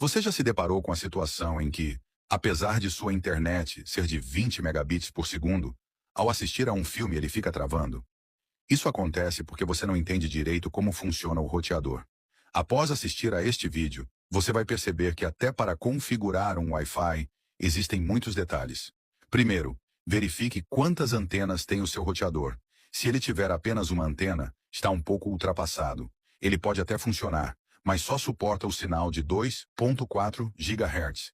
Você já se deparou com a situação em que, apesar de sua internet ser de 20 megabits por segundo, ao assistir a um filme ele fica travando? Isso acontece porque você não entende direito como funciona o roteador. Após assistir a este vídeo, você vai perceber que até para configurar um Wi-Fi, existem muitos detalhes. Primeiro, verifique quantas antenas tem o seu roteador. Se ele tiver apenas uma antena, está um pouco ultrapassado. Ele pode até funcionar, mas só suporta o sinal de 2.4 GHz.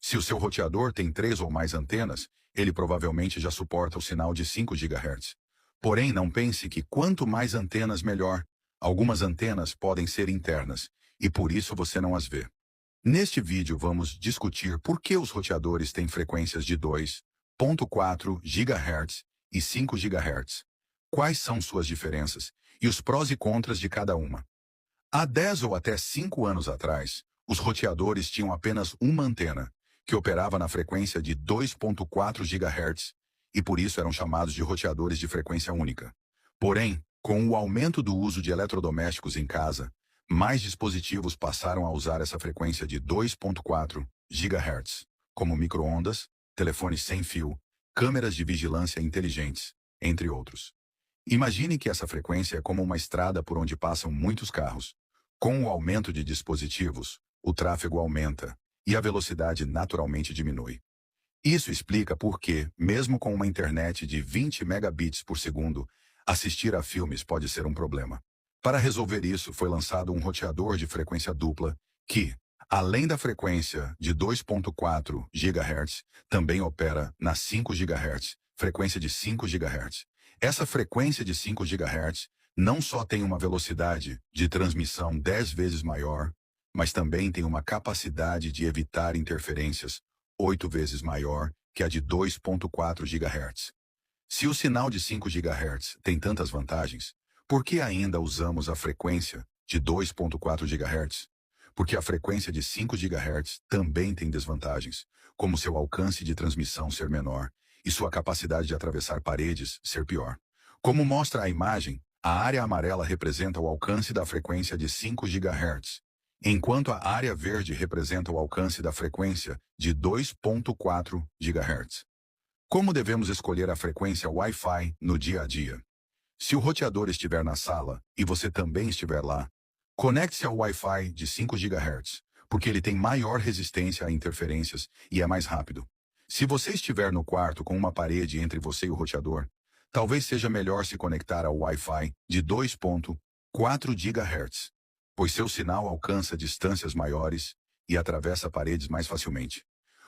Se o seu roteador tem 3 ou mais antenas, ele provavelmente já suporta o sinal de 5 GHz. Porém, não pense que quanto mais antenas melhor. Algumas antenas podem ser internas, e por isso você não as vê. Neste vídeo vamos discutir por que os roteadores têm frequências de 2.4 GHz e 5 GHz. Quais são suas diferenças e os prós e contras de cada uma. Há 10 ou até 5 anos atrás, os roteadores tinham apenas uma antena, que operava na frequência de 2.4 GHz, e por isso eram chamados de roteadores de frequência única. Porém, com o aumento do uso de eletrodomésticos em casa, mais dispositivos passaram a usar essa frequência de 2.4 GHz, como micro-ondas, telefones sem fio, câmeras de vigilância inteligentes, entre outros. Imagine que essa frequência é como uma estrada por onde passam muitos carros. Com o aumento de dispositivos, o tráfego aumenta e a velocidade naturalmente diminui. Isso explica por que, mesmo com uma internet de 20 megabits por segundo, assistir a filmes pode ser um problema. Para resolver isso, foi lançado um roteador de frequência dupla que, além da frequência de 2.4 GHz, também opera na 5 GHz, frequência de 5 GHz. Essa frequência de 5 GHz não só tem uma velocidade de transmissão 10 vezes maior, mas também tem uma capacidade de evitar interferências 8 vezes maior que a de 2.4 GHz. Se o sinal de 5 GHz tem tantas vantagens, por que ainda usamos a frequência de 2.4 GHz? Porque a frequência de 5 GHz também tem desvantagens, como seu alcance de transmissão ser menor e sua capacidade de atravessar paredes ser pior. Como mostra a imagem, a área amarela representa o alcance da frequência de 5 GHz, enquanto a área verde representa o alcance da frequência de 2.4 GHz. Como devemos escolher a frequência Wi-Fi no dia a dia? Se o roteador estiver na sala e você também estiver lá, conecte-se ao Wi-Fi de 5 GHz, porque ele tem maior resistência a interferências e é mais rápido. Se você estiver no quarto com uma parede entre você e o roteador, talvez seja melhor se conectar ao Wi-Fi de 2.4 GHz, pois seu sinal alcança distâncias maiores e atravessa paredes mais facilmente.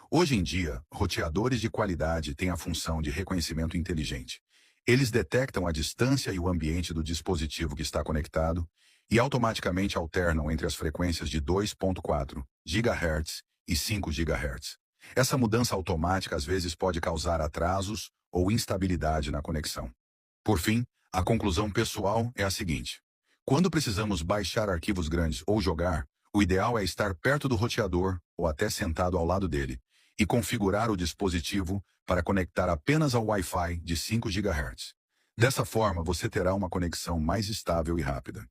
Hoje em dia, roteadores de qualidade têm a função de reconhecimento inteligente. Eles detectam a distância e o ambiente do dispositivo que está conectado e automaticamente alternam entre as frequências de 2.4 GHz e 5 GHz. Essa mudança automática às vezes pode causar atrasos ou instabilidade na conexão. Por fim, a conclusão pessoal é a seguinte: quando precisamos baixar arquivos grandes ou jogar, o ideal é estar perto do roteador ou até sentado ao lado dele e configurar o dispositivo para conectar apenas ao Wi-Fi de 5 GHz. Dessa forma, você terá uma conexão mais estável e rápida.